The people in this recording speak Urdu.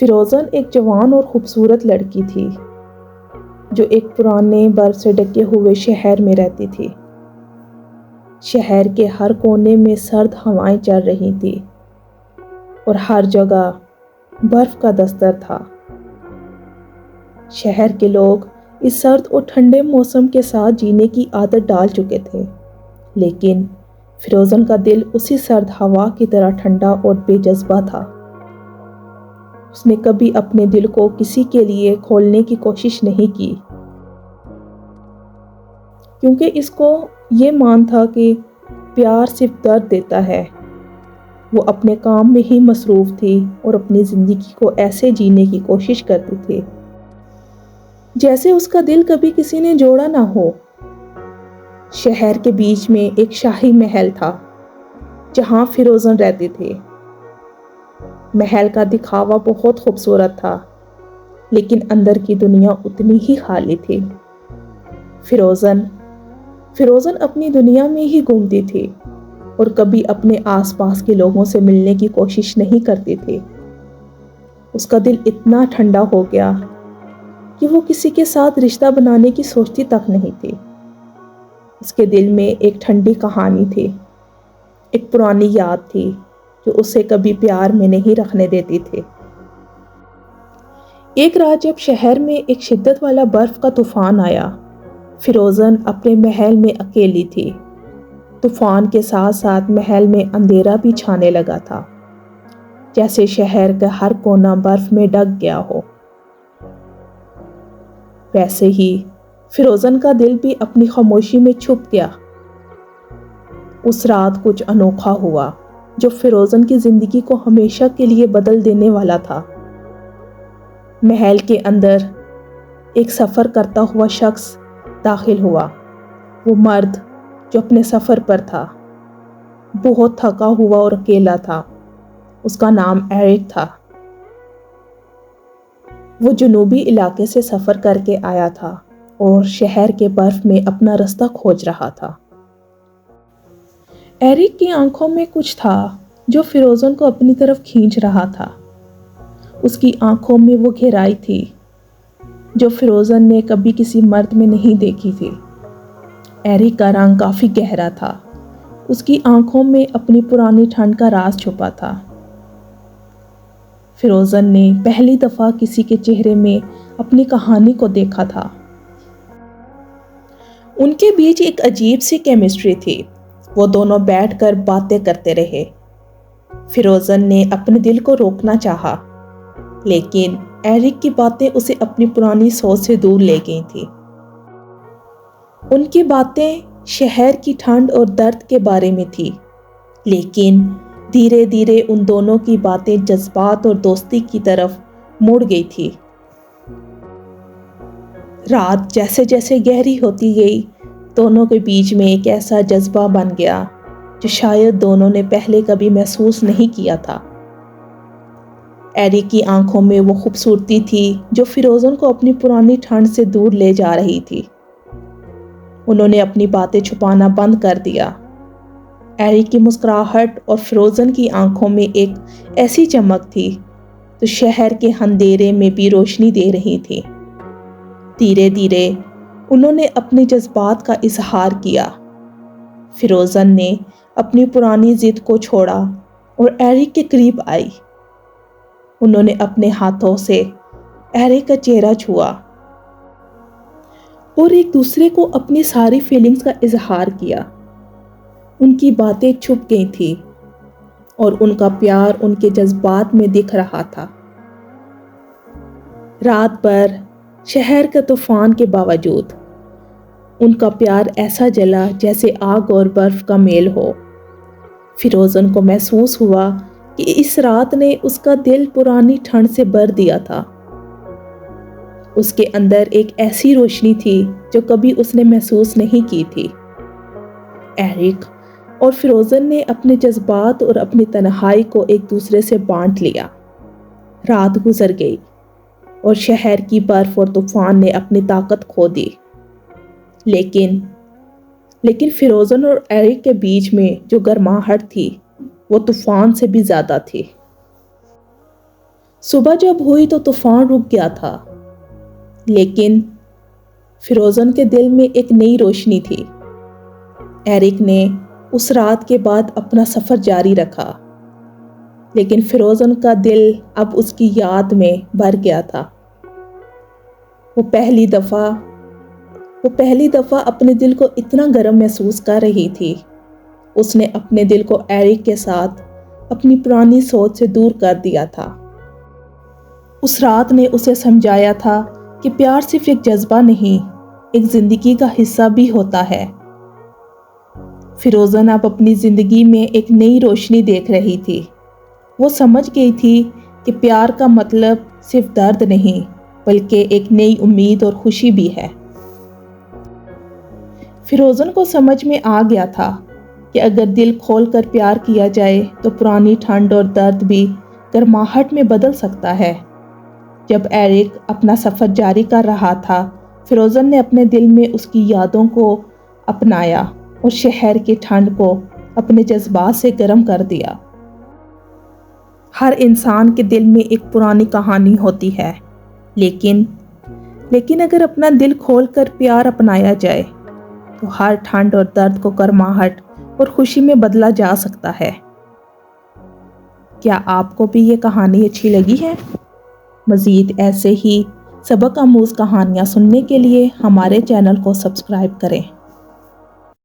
فیروزن ایک جوان اور خوبصورت لڑکی تھی جو ایک پرانے برف سے ڈھکے ہوئے شہر میں رہتی تھی۔ شہر کے ہر کونے میں سرد ہوائیں چل رہی تھیں اور ہر جگہ برف کا دستر تھا۔ شہر کے لوگ اس سرد اور ٹھنڈے موسم کے ساتھ جینے کی عادت ڈال چکے تھے، لیکن فیروزن کا دل اسی سرد ہوا کی طرح ٹھنڈا اور بے جذبہ تھا۔ اس نے کبھی اپنے دل کو کسی کے لیے کھولنے کی کوشش نہیں کی، کیونکہ اس کو یہ مان تھا کہ پیار صرف درد دیتا ہے۔ وہ اپنے کام میں ہی مصروف تھی اور اپنی زندگی کو ایسے جینے کی کوشش کرتی تھی جیسے اس کا دل کبھی کسی نے جوڑا نہ ہو۔ شہر کے بیچ میں ایک شاہی محل تھا جہاں فیروزن رہتی تھی۔ محل کا دکھاوا بہت خوبصورت تھا، لیکن اندر کی دنیا اتنی ہی خالی تھی۔ فیروزن اپنی دنیا میں ہی گھومتی تھی اور کبھی اپنے آس پاس کے لوگوں سے ملنے کی کوشش نہیں کرتی تھی۔ اس کا دل اتنا ٹھنڈا ہو گیا کہ وہ کسی کے ساتھ رشتہ بنانے کی سوچتی تک نہیں تھی۔ اس کے دل میں ایک ٹھنڈی کہانی تھی، ایک پرانی یاد تھی جو اسے کبھی پیار میں نہیں رکھنے دیتی تھی۔ ایک رات جب شہر میں ایک شدت والا برف کا طوفان آیا، فیروزن اپنے محل میں اکیلی تھی۔ طوفان کے ساتھ ساتھ محل میں اندھیرا بھی چھانے لگا تھا، جیسے شہر کا ہر کونا برف میں ڈھک گیا ہو۔ ویسے ہی فیروزن کا دل بھی اپنی خاموشی میں چھپ گیا۔ اس رات کچھ انوکھا ہوا جو فیروزن کی زندگی کو ہمیشہ کے لیے بدل دینے والا تھا۔ محل کے اندر ایک سفر کرتا ہوا شخص داخل ہوا۔ وہ مرد جو اپنے سفر پر تھا، بہت تھکا ہوا اور اکیلا تھا۔ اس کا نام ایرک تھا۔ وہ جنوبی علاقے سے سفر کر کے آیا تھا اور شہر کے برف میں اپنا راستہ کھوج رہا تھا۔ ایرک کی آنکھوں میں کچھ تھا جو فیروزن کو اپنی طرف کھینچ رہا تھا۔ اس کی آنکھوں میں وہ گہرائی تھی جو فیروزن نے کبھی کسی مرد میں نہیں دیکھی تھی۔ ایرک کا رنگ کافی گہرا تھا۔ اس کی آنکھوں میں اپنی پرانی ٹھنڈ کا راز چھپا تھا۔ فیروزن نے پہلی دفعہ کسی کے چہرے میں اپنی کہانی کو دیکھا تھا۔ ان کے بیچ ایک عجیب سی کیمسٹری تھی۔ وہ دونوں بیٹھ کر باتیں کرتے رہے۔ فیروزن نے اپنے دل کو روکنا چاہا، لیکن ایرک کی باتیں اسے اپنی پرانی سوچ سے دور لے گئی تھی۔ ان کی باتیں شہر کی ٹھنڈ اور درد کے بارے میں تھی، لیکن دھیرے دھیرے ان دونوں کی باتیں جذبات اور دوستی کی طرف مڑ گئی تھی۔ رات جیسے جیسے گہری ہوتی گئی، دونوں کے بیچ میں ایک ایسا جذبہ بن گیا جو شاید دونوں نے پہلے کبھی محسوس نہیں کیا تھا۔ ایرک کی آنکھوں میں وہ خوبصورتی تھی جو فیروزن کو اپنی پرانی ٹھنڈ سے دور لے جا رہی تھی۔ انہوں نے اپنی باتیں چھپانا بند کر دیا۔ ایرک کی مسکراہٹ اور فیروزن کی آنکھوں میں ایک ایسی چمک تھی جو شہر کے اندھیرے میں بھی روشنی دے رہی تھی۔ دھیرے دھیرے انہوں نے اپنے جذبات کا اظہار کیا۔ فیروزن نے اپنی پرانی ضد کو چھوڑا اور ایرک کے قریب آئی۔ انہوں نے اپنے ہاتھوں سے ایرک کا چہرہ چھوا اور ایک دوسرے کو اپنی ساری فیلنگز کا اظہار کیا۔ ان کی باتیں چھپ گئی تھیں اور ان کا پیار ان کے جذبات میں دکھ رہا تھا۔ رات بھر شہر کے طوفان کے باوجود ان کا پیار ایسا جلا جیسے آگ اور برف کا میل ہو۔ فیروزن کو محسوس ہوا کہ اس رات نے اس کا دل پرانی ٹھنڈ سے بھر دیا تھا۔ اس کے اندر ایک ایسی روشنی تھی جو کبھی اس نے محسوس نہیں کی تھی۔ ایرک اور فیروزن نے اپنے جذبات اور اپنی تنہائی کو ایک دوسرے سے بانٹ لیا۔ رات گزر گئی اور شہر کی برف اور طوفان نے اپنی طاقت کھو دی، لیکن فیروزن اور ایرک کے بیچ میں جو گرماہٹ تھی وہ طوفان سے بھی زیادہ تھی۔ صبح جب ہوئی تو طوفان رک گیا تھا، لیکن فیروزن کے دل میں ایک نئی روشنی تھی۔ ایرک نے اس رات کے بعد اپنا سفر جاری رکھا، لیکن فیروزن کا دل اب اس کی یاد میں بھر گیا تھا۔ وہ پہلی دفعہ اپنے دل کو اتنا گرم محسوس کر رہی تھی۔ اس نے اپنے دل کو ایرک کے ساتھ اپنی پرانی سوچ سے دور کر دیا تھا۔ اس رات نے اسے سمجھایا تھا کہ پیار صرف ایک جذبہ نہیں، ایک زندگی کا حصہ بھی ہوتا ہے۔ فیروزن اب اپنی زندگی میں ایک نئی روشنی دیکھ رہی تھی۔ وہ سمجھ گئی تھی کہ پیار کا مطلب صرف درد نہیں، بلکہ ایک نئی امید اور خوشی بھی ہے۔ فیروزن کو سمجھ میں آ گیا تھا کہ اگر دل کھول کر پیار کیا جائے تو پرانی ٹھنڈ اور درد بھی گرماہٹ میں بدل سکتا ہے۔ جب ایرک اپنا سفر جاری کر رہا تھا، فیروزن نے اپنے دل میں اس کی یادوں کو اپنایا اور شہر کی ٹھنڈ کو اپنے جذبات سے گرم کر دیا۔ ہر انسان کے دل میں ایک پرانی کہانی ہوتی ہے، لیکن اگر اپنا دل کھول کر پیار اپنایا جائے تو ہر ٹھنڈ اور درد کو گرماہٹ اور خوشی میں بدلا جا سکتا ہے۔ کیا آپ کو بھی یہ کہانی اچھی لگی ہے؟ مزید ایسے ہی سبق آموز کہانیاں سننے کے لیے ہمارے چینل کو سبسکرائب کریں۔